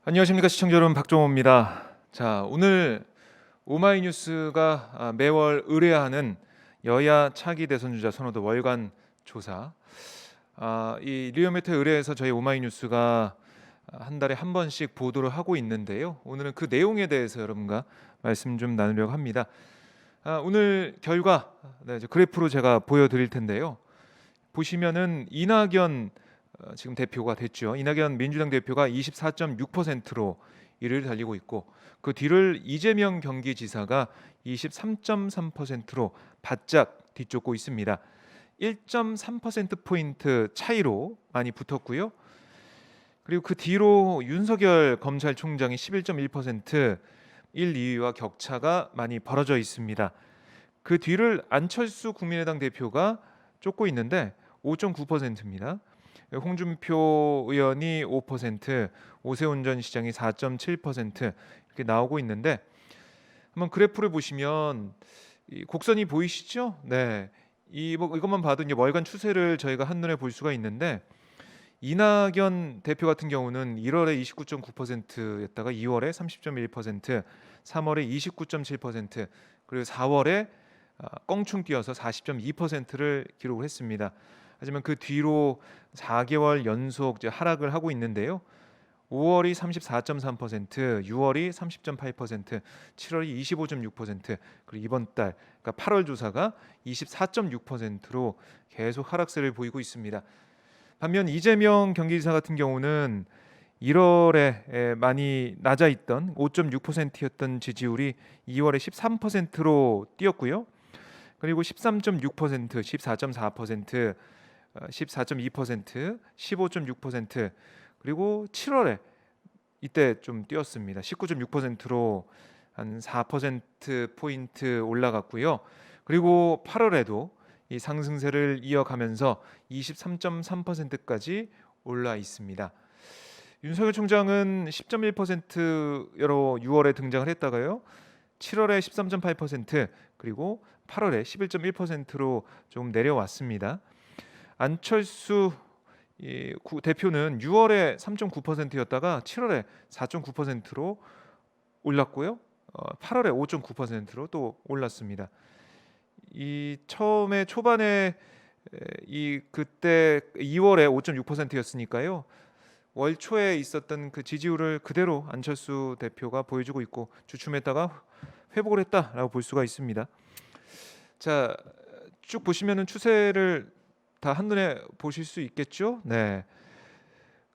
안녕하십니까 시청자 여러분, 박종호입니다. 자, 오늘 오마이뉴스가 매월 의뢰하는 여야 차기 대선 주자 선호도 월간 조사, 이 리오메트 의뢰해서 저희 오마이뉴스가 한 달에 한 번씩 보도를 하고 있는데요. 오늘은 그 내용에 대해서 여러분과 말씀 좀 나누려고 합니다. 오늘 결과, 이제 그래프로 제가 보여드릴 텐데요. 보시면은 이낙연 지금 대표가 됐죠. 이낙연 민주당 대표가 24.6%로 1위를 달리고 있고, 그 뒤를 이재명 경기지사가 23.3%로 바짝 뒤쫓고 있습니다. 1.3%포인트 차이로 많이 붙었고요. 그리고 그 뒤로 윤석열 검찰총장이 11.1%, 1, 2위와 격차가 많이 벌어져 있습니다. 그 뒤를 안철수 국민의당 대표가 쫓고 있는데 5.9%입니다. 홍준표 의원이 5%, 오세훈 전 시장이 4.7% 이렇게 나오고 있는데, 한번 그래프를 보시면 이 곡선이 보이시죠? 네, 이것만 봐도 이제 월간 추세를 저희가 한눈에 볼 수가 있는데, 이낙연 대표 같은 경우는 1월에 29.9%였다가 2월에 30.1%, 3월에 29.7%, 그리고 4월에 껑충 뛰어서 40.2%를 기록을 했습니다. 하지만 그 뒤로 4개월 연속 하락을 하고 있는데요. 5월이 34.3%, 6월이 30.8%, 7월이 25.6%, 그리고 이번 달 그러니까 8월 조사가 24.6%로 계속 하락세를 보이고 있습니다. 반면 이재명 경기지사 같은 경우는 1월에 많이 낮아 있던 5.6%였던 지지율이 2월에 13%로 뛰었고요. 그리고 13.6%, 14.4%, 14.2%, 15.6%, 그리고 7월에 이때 좀 뛰었습니다. 19.6%로 한 4% 포인트 올라갔고요. 그리고 8월에도 이 상승세를 이어가면서 23.3%까지 올라 있습니다. 윤석열 총장은 10.1%로 6월에 등장을 했다가요, 7월에 13.8%, 그리고 8월에 11.1%로 좀 내려왔습니다. 안철수 대표는 6월에 3.9%였다가 7월에 4.9%로 올랐고요. 8월에 5.9%로 또 올랐습니다. 이 처음에 초반에 그때 2월에 5.6%였으니까요. 월 초에 있었던 그 지지율을 그대로 안철수 대표가 보여주고 있고, 주춤했다가 회복을 했다라고 볼 수가 있습니다. 자, 쭉 보시면은 추세를 다 한눈에 보실 수 있겠죠? 네.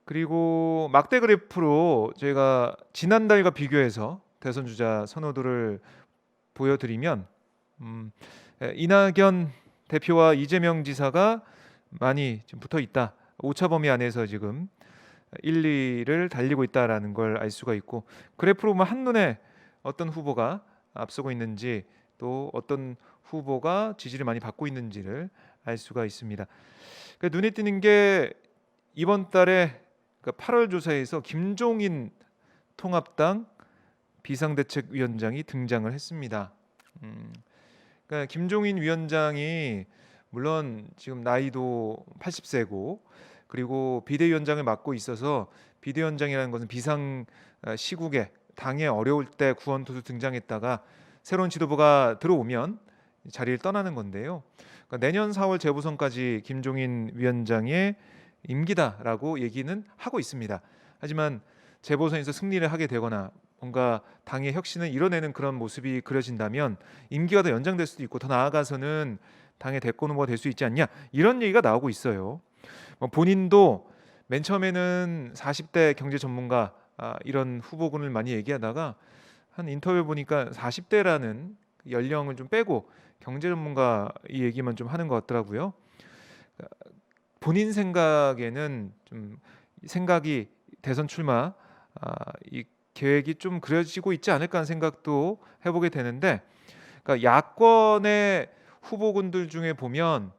그리고 막대 그래프로 저희가 지난달과 비교해서 대선 주자 선호도를 보여드리면, 이낙연 대표와 이재명 지사가 많이 지금 붙어 있다. 오차 범위 안에서 지금 1, 2를 달리고 있다라는 걸 알 수가 있고, 그래프로 보면 한눈에 어떤 후보가 앞서고 있는지, 또 어떤 후보가 지지를 많이 받고 있는지를 알 수가 있습니다. 그러니까 눈에 띄는 게 이번 달에 8월 조사에서 김종인 통합당 비상대책위원장이 등장을 했습니다. 그러니까 김종인 위원장이 물론 지금 나이도 80세고, 그리고 비대위원장을 맡고 있어서, 비대위원장이라는 것은 비상 시국에 당에 어려울 때 구원투수 등장했다가 새로운 지도부가 들어오면 자리를 떠나는 건데요. 그러니까 내년 4월 재보선까지 김종인 위원장의 임기다라고 얘기는 하고 있습니다. 하지만 재보선에서 승리를 하게 되거나 뭔가 당의 혁신을 이뤄내는 그런 모습이 그려진다면 임기가 더 연장될 수도 있고, 더 나아가서는 당의 대권 후보가 될 수 있지 않냐, 이런 얘기가 나오고 있어요. 본인도 맨 처음에는 40대 경제 전문가 이런 후보군을 많이 얘기하다가 한 인터뷰 보니까 40대라는 연령을 좀 빼고 경제 전문가 이 얘기만 좀 하는 것 같더라고요. 본인 생각에는 좀 생각이 대선 출마 이 계획이 좀 그려지고 있지 않을까 하는 생각도 해보게 되는데, 그러니까 야권의 후보군들 중에 보면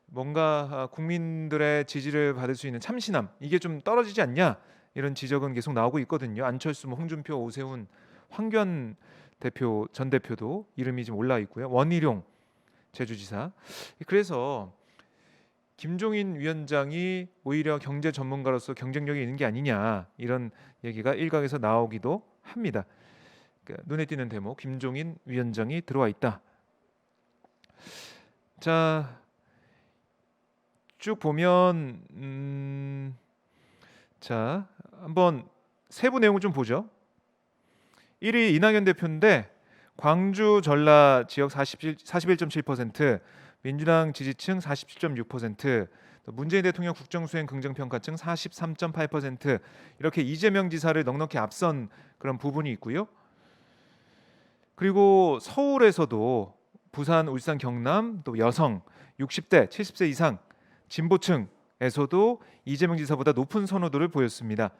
뭔가 국민들의 지지를 받을 수 있는 참신함, 이게 좀 떨어지지 않냐, 이런 지적은 계속 나오고 있거든요. 안철수, 홍준표, 오세훈, 황교안 대표 전 대표도 이름이 좀 올라 있고요. 원희룡 제주지사. 그래서 김종인 위원장이 오히려 경제 전문가로서 경쟁력이 있는 게 아니냐 이런 얘기가 일각에서 나오기도 합니다. 그러니까 눈에 띄는 대목 김종인 위원장이 들어와 있다. 자, 쭉 보면 자 한번 세부 내용을 좀 보죠. 1위 이낙연 대표인데 광주 전라 지역 41.7%, 민주당 지지층 47.6%, 또 문재인 대통령 국정수행 긍정평가층 43.8% 이렇게 이재명 지사를 넉넉히 앞선 그런 부분이 있고요. 그리고 서울에서도 부산, 울산, 경남 또 여성 60대 70세 이상 진보층에서도 이재명 지사보다 높은 선호도를 보였습니다.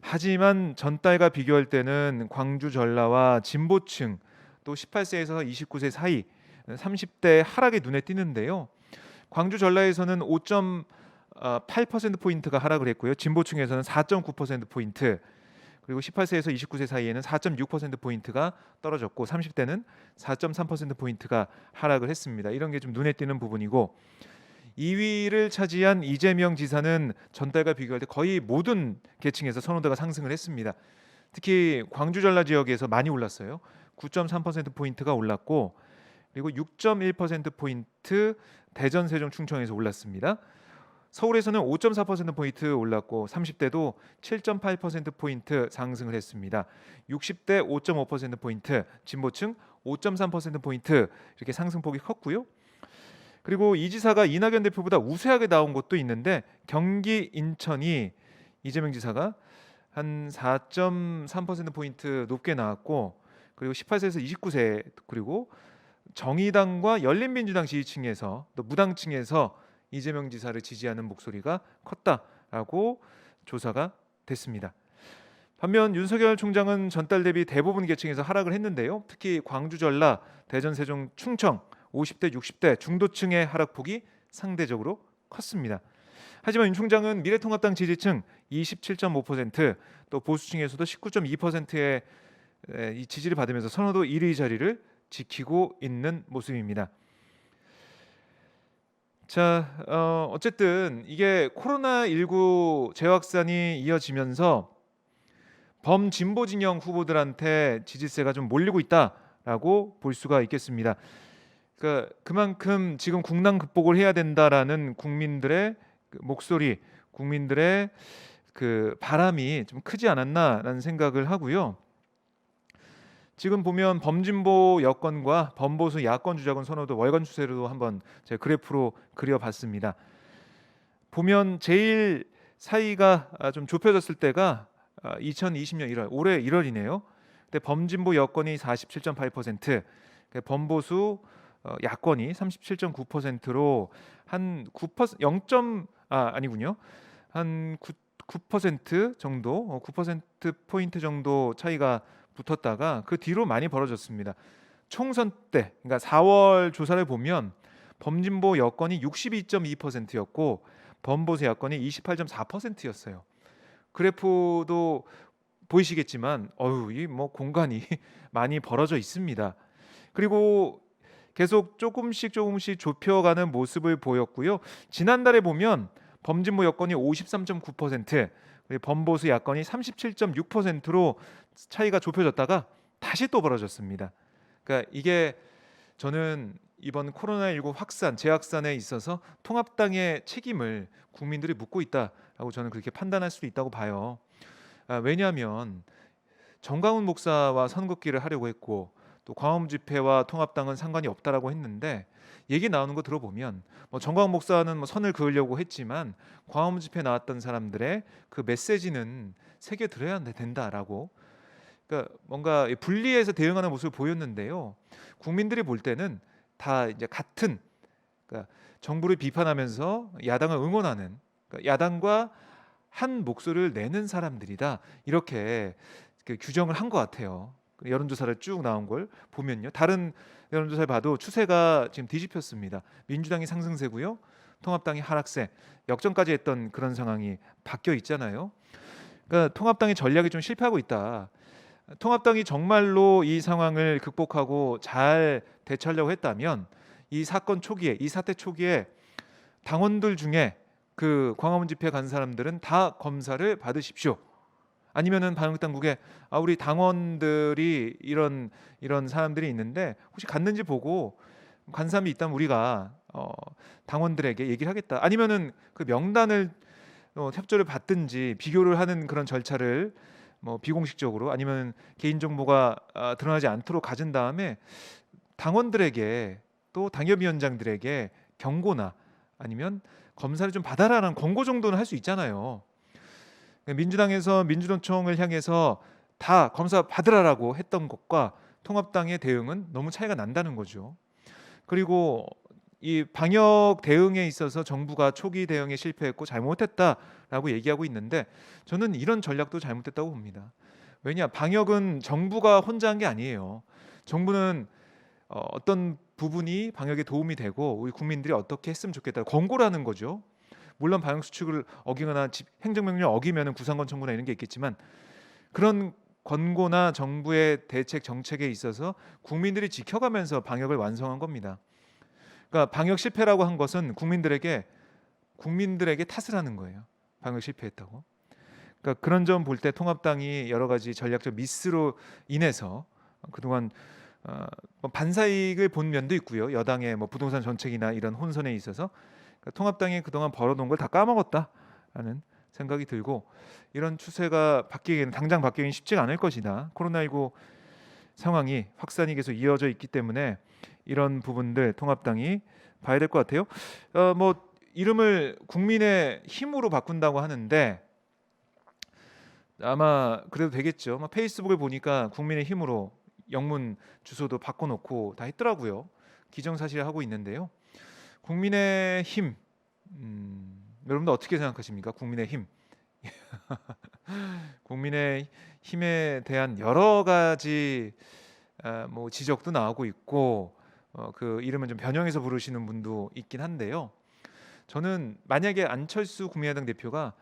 하지만 전달과 비교할 때는 광주 전라와 진보층 또 18세에서 29세 사이 30대 하락이 눈에 띄는데요. 광주 전라에서는 5.8% 포인트가 하락을 했고요. 진보층에서는 4.9% 포인트, 그리고 18세에서 29세 사이에는 4.6% 포인트가 떨어졌고 30대는 4.3% 포인트가 하락을 했습니다. 이런 게 좀 눈에 띄는 부분이고, 2위를 차지한 이재명 지사는 전달과 비교할 때 거의 모든 계층에서 선호도가 상승을 했습니다. 특히 광주 전라 지역에서 많이 올랐어요. 9.3% 포인트가 올랐고, 그리고 6.1% 포인트 대전, 세종, 충청에서 올랐습니다. 서울에서는 5.4% 포인트 올랐고 30대도 7.8% 포인트 상승을 했습니다. 60대 5.5% 포인트, 진보층 5.3% 포인트 이렇게 상승폭이 컸고요. 그리고 이 지사가 이낙연 대표보다 우세하게 나온 곳도 있는데 경기 인천이 이재명 지사가 한 4.3% 포인트 높게 나왔고, 그리고 18세에서 29세 그리고 정의당과 열린민주당 지지층에서 또 무당층에서 이재명 지사를 지지하는 목소리가 컸다라고 조사가 됐습니다. 반면 윤석열 총장은 전달 대비 대부분 계층에서 하락을 했는데요. 특히 광주 전라, 대전, 세종, 충청 50대, 60대 중도층의 하락폭이 상대적으로 컸습니다. 하지만 윤 총장은 미래통합당 지지층 27.5%, 또 보수층에서도 19.2%의 이 지지를 받으면서 선호도 1위 자리를 지키고 있는 모습입니다. 자, 어쨌든 이게 코로나19 재확산이 이어지면서 범진보 진영 후보들한테 지지세가 좀 몰리고 있다라고 볼 수가 있겠습니다. 그러니까 그만큼 지금 국난 극복을 해야 된다라는 국민들의 목소리, 국민들의 그 바람이 좀 크지 않았나라는 생각을 하고요. 지금 보면 범진보 여권과 범보수 야권 주자권 선호도 월간 추세로 한번 제가 그래프로 그려봤습니다. 보면 제일 사이가 좀 좁혀졌을 때가 2020년 1월, 올해 1월이네요. 근데 범진보 여권이 47.8%, 범보수 야권이 37.9%로 한 9% 0. 아니군요. 한 9% 정도, 9% 포인트 정도 차이가 붙었다가 그 뒤로 많이 벌어졌습니다. 총선 때, 그러니까 4월 조사를 보면 범진보 여권이 62.2%였고 범보수 야권이 28.4%였어요. 그래프도 보이시겠지만 이 뭐 공간이 많이 벌어져 있습니다. 그리고 계속 조금씩 좁혀가는 모습을 보였고요. 지난달에 보면 범진보 여권이 53.9%, 범보수 야권이 37.6%로 차이가 좁혀졌다가 다시 또 벌어졌습니다. 그러니까 이게 저는 이번 코로나19 확산, 재확산에 있어서 통합당의 책임을 국민들이 묻고 있다라고 저는 그렇게 판단할 수도 있다고 봐요. 왜냐하면 정광훈 목사와 선긋기를 하려고 했고 또 광화문 집회와 통합당은 상관이 없다라고 했는데, 얘기 나오는 거 들어보면 정광훈 목사는 선을 그으려고 했지만 광화문 집회 나왔던 사람들의 그 메시지는 새겨 들어야 된다라고, 그러니까 뭔가 분리해서 대응하는 모습을 보였는데요. 국민들이 볼 때는 다 이제 같은, 그러니까 정부를 비판하면서 야당을 응원하는, 그러니까 야당과 한 목소리를 내는 사람들이다, 이렇게 규정을 한 것 같아요. 여론조사를 쭉 나온 걸 보면요, 다른 여론조사를 봐도 추세가 지금 뒤집혔습니다. 민주당이 상승세고요, 통합당이 하락세, 역전까지 했던 그런 상황이 바뀌어 있잖아요. 그러니까 통합당의 전략이 좀 실패하고 있다. 통합당이 정말로 이 상황을 극복하고 잘 대처하려고 했다면 이 사건 초기에, 이 사태 초기에 당원들 중에 그 광화문 집회 간 사람들은 다 검사를 받으십시오. 아니면은 방역당국에 우리 당원들이 이런 사람들이 있는데 혹시 갔는지 보고 간 사람이 있다면 우리가 당원들에게 얘기를 하겠다. 아니면은 그 명단을 협조를 받든지 비교를 하는 그런 절차를 뭐 비공식적으로 아니면 개인 정보가 드러나지 않도록 가진 다음에 당원들에게 또 당협위원장들에게 경고나 아니면 검사를 좀 받아라라는 권고 정도는 할 수 있잖아요. 민주당에서 민주노총을 향해서 다 검사 받으라라고 했던 것과 통합당의 대응은 너무 차이가 난다는 거죠. 그리고 이 방역 대응에 있어서 정부가 초기 대응에 실패했고 잘못했다라고 얘기하고 있는데 저는 이런 전략도 잘못됐다고 봅니다. 왜냐, 방역은 정부가 혼자 한 게 아니에요. 정부는 어떤 부분이 방역에 도움이 되고 우리 국민들이 어떻게 했으면 좋겠다 권고를 하는 거죠. 물론 방역 수칙을 어기거나 행정명령 어기면 구상권 청구나 이런 게 있겠지만 그런 권고나 정부의 대책 정책에 있어서 국민들이 지켜가면서 방역을 완성한 겁니다. 그러니까 방역 실패라고 한 것은 국민들에게 탓을 하는 거예요. 방역 실패했다고. 그러니까 그런 점 볼 때 통합당이 여러 가지 전략적 미스로 인해서 그동안 뭐 반사이익을 본 면도 있고요. 여당의 뭐 부동산 정책이나 이런 혼선에 있어서 그러니까 통합당이 그동안 벌어놓은 걸 다 까먹었다라는 생각이 들고 이런 추세가 당장 바뀌기는 쉽지가 않을 것이다. 코로나19 상황이 확산이 계속 이어져 있기 때문에 이런 부분들 통합당이 봐야 될 것 같아요. 뭐 이름을 국민의 힘으로 바꾼다고 하는데 아마 그래도 되겠죠. 페이스북을 보니까 국민의 힘으로 영문 주소도 바꿔놓고 다 했더라고요. 기정사실 하고 있는데요. 국민의 힘, 여러분들 어떻게 생각하십니까? 국민의 힘. 국민의 힘에 대한 여러 가지 뭐 지적도 나오고 있고 그 이름은 좀 변형해서 부르시는 분도 있긴 한데요. 저는 만약에 안철수 국민의당 대표가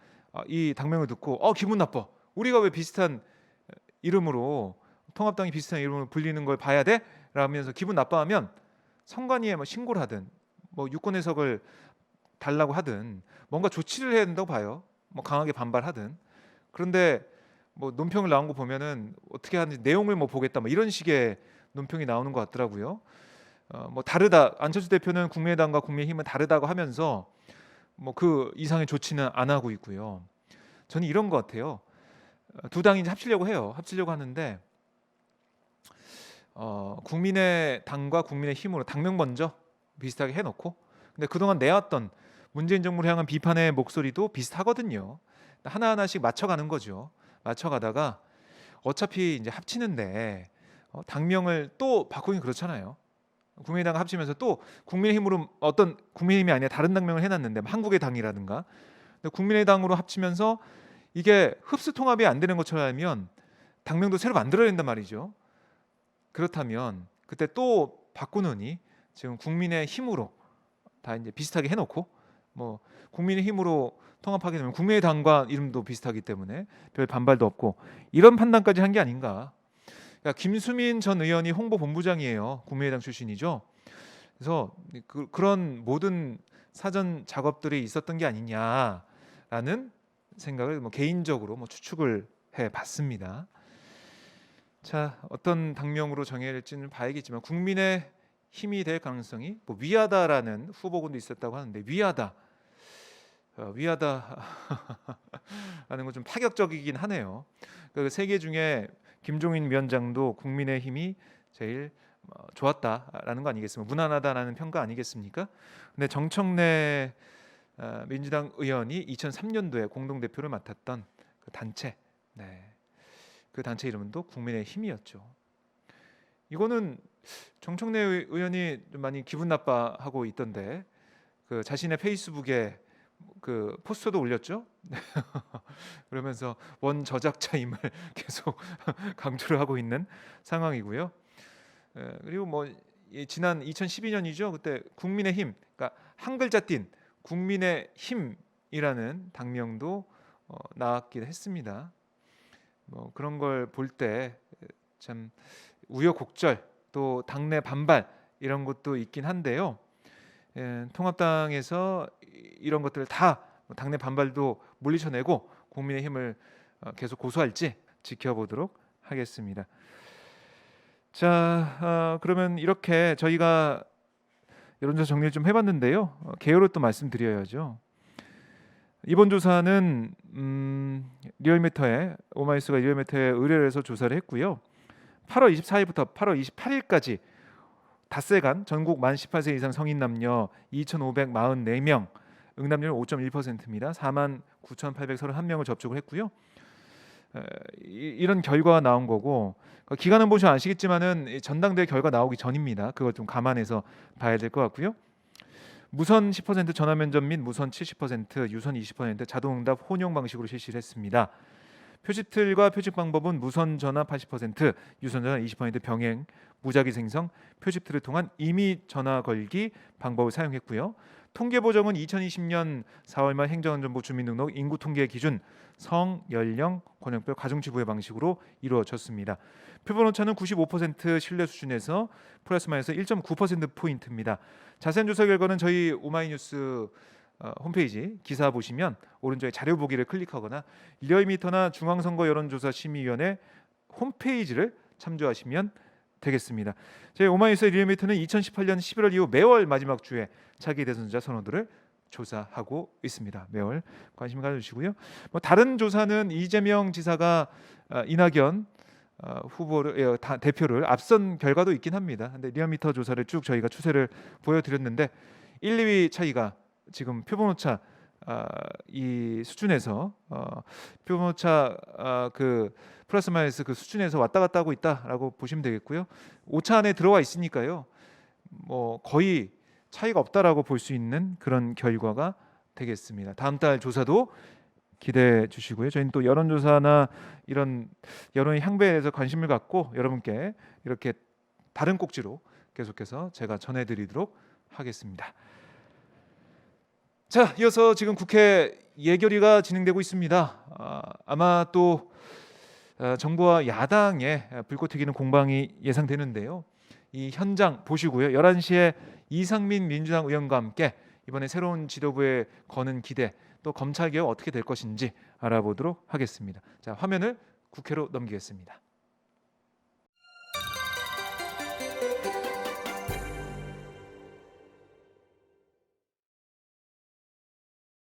이 당명을 듣고 기분 나빠. 우리가 왜 비슷한 이름으로 통합당이 비슷한 이름으로 불리는 걸 봐야 돼? 라면서 기분 나빠하면 선관위에 뭐 신고를 하든 뭐 유권 해석을 달라고 하든 뭔가 조치를 해야 된다고 봐요. 뭐 강하게 반발하든. 그런데 뭐 논평을 나온 거 보면은 어떻게 하는지 내용을 뭐 보겠다 뭐 이런 식의 논평이 나오는 것 같더라고요. 뭐 다르다. 안철수 대표는 국민의당과 국민의힘은 다르다고 하면서 뭐 그 이상의 조치는 안 하고 있고요. 저는 이런 것 같아요. 두 당이 이제 합치려고 해요. 합치려고 하는데 국민의당과 국민의힘으로 당명 먼저 비슷하게 해놓고 근데 그동안 내왔던 문재인 정부를 향한 비판의 목소리도 비슷하거든요. 하나하나씩 맞춰가는 거죠. 맞춰가다가 어차피 이제 합치는데 당명을 또 바꾸긴 그렇잖아요. 국민의당 합치면서 또 국민의힘으로 어떤 국민의힘이 아니라 다른 당명을 해놨는데 한국의 당이라든가 근데 국민의당으로 합치면서 이게 흡수 통합이 안 되는 것처럼 하면 당명도 새로 만들어야 된단 말이죠. 그렇다면 그때 또 바꾸느니 지금 국민의힘으로 다 이제 비슷하게 해놓고 뭐 국민의힘으로 통합하게 되면 국민의당과 이름도 비슷하기 때문에 별 반발도 없고 이런 판단까지 한 게 아닌가. 그러니까 김수민 전 의원이 홍보본부장이에요. 국민의당 출신이죠. 그래서 그런 모든 사전 작업들이 있었던 게 아니냐라는 생각을 뭐 개인적으로 뭐 추측을 해봤습니다. 자, 어떤 당명으로 정해야 될지는 봐야겠지만 국민의 힘이 될 가능성이 뭐 위하다라는 후보군도 있었다고 하는데 위하다 하는 건 좀 파격적이긴 하네요. 그 세 개 중에 김종인 위원장도 국민의힘이 제일 좋았다라는 거 아니겠습니까? 무난하다라는 평가 아니겠습니까? 근데 정청래 민주당 의원이 2003년도에 공동 대표를 맡았던 그 단체, 그 단체 이름은 또 국민의힘이었죠. 이거는 정청래 의원이 좀 많이 기분 나빠하고 있던데 그 자신의 페이스북에 그 포스터도 올렸죠. 그러면서 원 저작자임을 계속 강조를 하고 있는 상황이고요. 그리고 뭐 지난 2012년이죠. 그때 국민의힘, 그러니까 한 글자 띈 국민의힘이라는 당명도 나왔긴 했습니다. 뭐 그런 걸 볼 때 참 우여곡절 또 당내 반발 이런 것도 있긴 한데요. 통합당에서 이런 것들을 다 당내 반발도 물리쳐내고 국민의힘을 계속 고수할지 지켜보도록 하겠습니다. 자, 그러면 이렇게 저희가 여론조사 정리를 좀 해봤는데요. 개요로 또 말씀드려야죠. 이번 조사는 리얼미터에 오마이뉴스가 리얼미터에 의뢰를 해서 조사를 했고요. 8월 24일부터 8월 28일까지 닷새간 전국 만 18세 이상 성인 남녀 2,544명, 응답률 5.1%입니다. 49,831명을 접촉을 했고요. 이런 결과가 나온 거고, 기간은 보시면 아시겠지만은 전당대회 결과 나오기 전입니다. 그걸 좀 감안해서 봐야 될 것 같고요. 무선 10%, 전화 면접 및 무선 70%, 유선 20%, 자동응답 혼용 방식으로 실시를 했습니다. 표집틀과 표집 방법은 무선 전화 80%, 유선 전화 20% 병행, 무작위 생성, 표집틀을 통한 임의 전화 걸기 방법을 사용했고요. 통계 보정은 2020년 4월 말 행정안전부 주민등록 인구 통계 기준 성, 연령, 권역별 가중치 부여 방식으로 이루어졌습니다. 표본 오차는 95% 신뢰 수준에서 플러스 마이너스 1.9%포인트입니다. 자세한 조사 결과는 저희 오마이뉴스 홈페이지 기사 보시면 오른쪽에 자료 보기를 클릭하거나 리얼미터나 중앙선거 여론조사 심의위원회 홈페이지를 참조하시면 되겠습니다. 저희 오마이뉴스 리얼미터는 2018년 11월 이후 매월 마지막 주에 차기 대선자 선호도를 조사하고 있습니다. 매월 관심 가져주시고요. 다른 조사는 이재명 지사가 이낙연 후보를 대표를 앞선 결과도 있긴 합니다. 근데 리얼미터 조사를 쭉 저희가 추세를 보여드렸는데 1, 2위 차이가 지금 표본오차 이 수준에서 표본오차 그 플러스 마이너스 그 수준에서 왔다 갔다 하고 있다라고 보시면 되겠고요. 오차 안에 들어와 있으니까요. 거의 차이가 없다라고 볼 수 있는 그런 결과가 되겠습니다. 다음 달 조사도 기대해 주시고요. 저희는 또 여론조사나 이런 여론의 향배에 대해서 관심을 갖고 여러분께 이렇게 다른 꼭지로 계속해서 제가 전해드리도록 하겠습니다. 자, 이어서 지금 국회 예결위가 진행되고 있습니다. 아마 또 정부와 야당의 불꽃 튀기는 공방이 예상되는데요. 이 현장 보시고요. 11시에 이상민 민주당 의원과 함께 이번에 새로운 지도부에 거는 기대, 또 검찰개혁 어떻게 될 것인지 알아보도록 하겠습니다. 자, 화면을 국회로 넘기겠습니다.